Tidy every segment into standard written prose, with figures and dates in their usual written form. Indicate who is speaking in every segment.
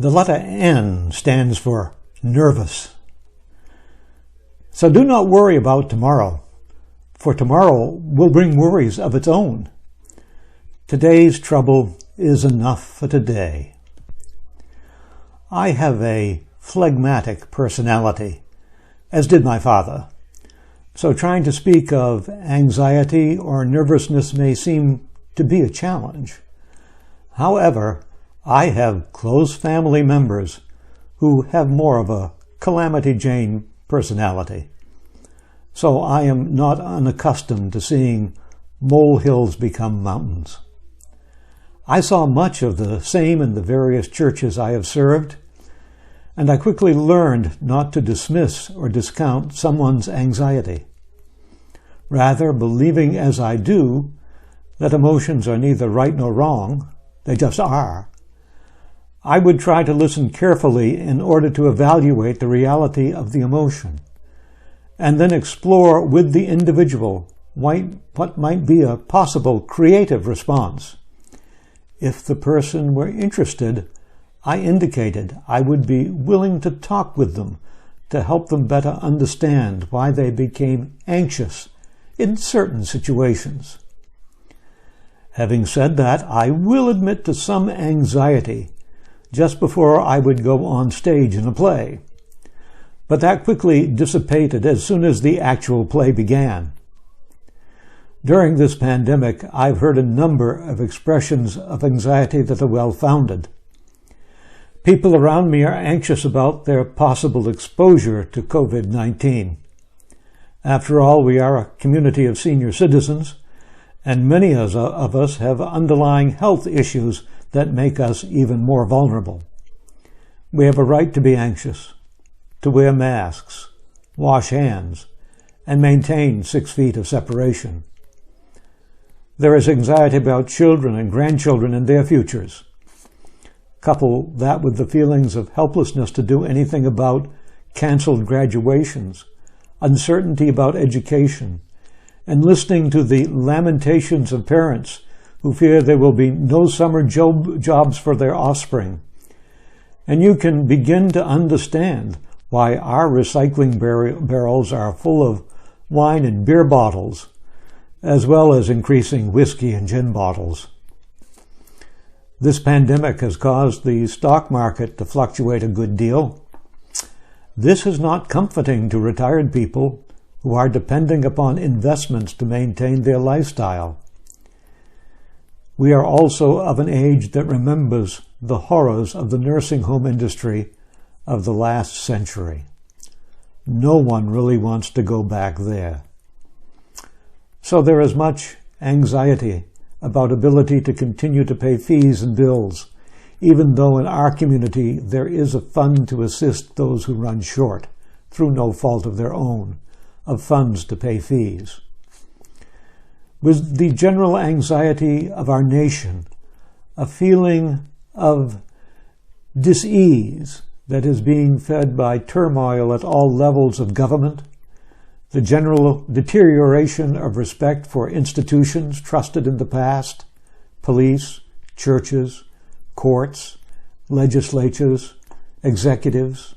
Speaker 1: The letter N stands for nervous. So do not worry about tomorrow, for tomorrow will bring worries of its own. Today's trouble is enough for today. I have a phlegmatic personality, as did my father, so trying to speak of anxiety or nervousness may seem to be a challenge. However, I have close family members who have more of a Calamity Jane personality, so I am not unaccustomed to seeing molehills become mountains. I saw much of the same in the various churches I have served, and I quickly learned not to dismiss or discount someone's anxiety. Rather, believing as I do that emotions are neither right nor wrong, they just are, I would try to listen carefully in order to evaluate the reality of the emotion, and then explore with the individual what might be a possible creative response. If the person were interested, I indicated I would be willing to talk with them to help them better understand why they became anxious in certain situations. Having said that, I will admit to some anxiety just before I would go on stage in a play, but that quickly dissipated as soon as the actual play began. During this pandemic, I've heard a number of expressions of anxiety that are well-founded. People around me are anxious about their possible exposure to COVID-19. After all, we are a community of senior citizens, and many of us have underlying health issues that make us even more vulnerable. We have a right to be anxious, to wear masks, wash hands, and maintain 6 feet of separation. There is anxiety about children and grandchildren and their futures. Couple that with the feelings of helplessness to do anything about canceled graduations, uncertainty about education, and listening to the lamentations of parents who fear there will be no summer jobs for their offspring. And you can begin to understand why our recycling barrels are full of wine and beer bottles, as well as increasing whiskey and gin bottles. This pandemic has caused the stock market to fluctuate a good deal. This is not comforting to retired people who are depending upon investments to maintain their lifestyle. We are also of an age that remembers the horrors of the nursing home industry of the last century. No one really wants to go back there. So there is much anxiety about ability to continue to pay fees and bills, even though in our community there is a fund to assist those who run short, through no fault of their own, of funds to pay fees. With the general anxiety of our nation, a feeling of dis-ease that is being fed by turmoil at all levels of government, the general deterioration of respect for institutions trusted in the past, police, churches, courts, legislatures, executives,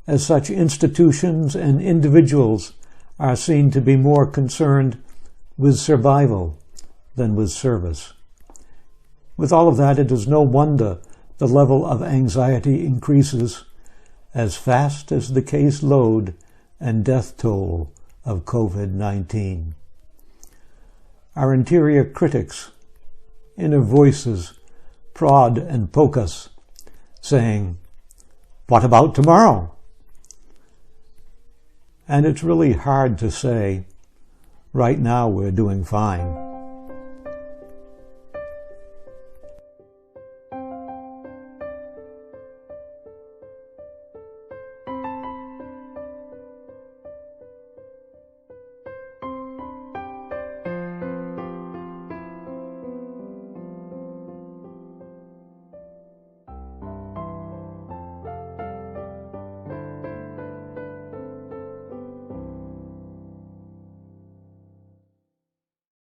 Speaker 1: as such institutions and individuals are seen to be more concerned with survival than with service. With all of that, it is no wonder the level of anxiety increases as fast as the case load and death toll of COVID-19. Our interior critics, inner voices, prod and poke us, saying, "What about tomorrow?" And it's really hard to say, right now we're doing fine.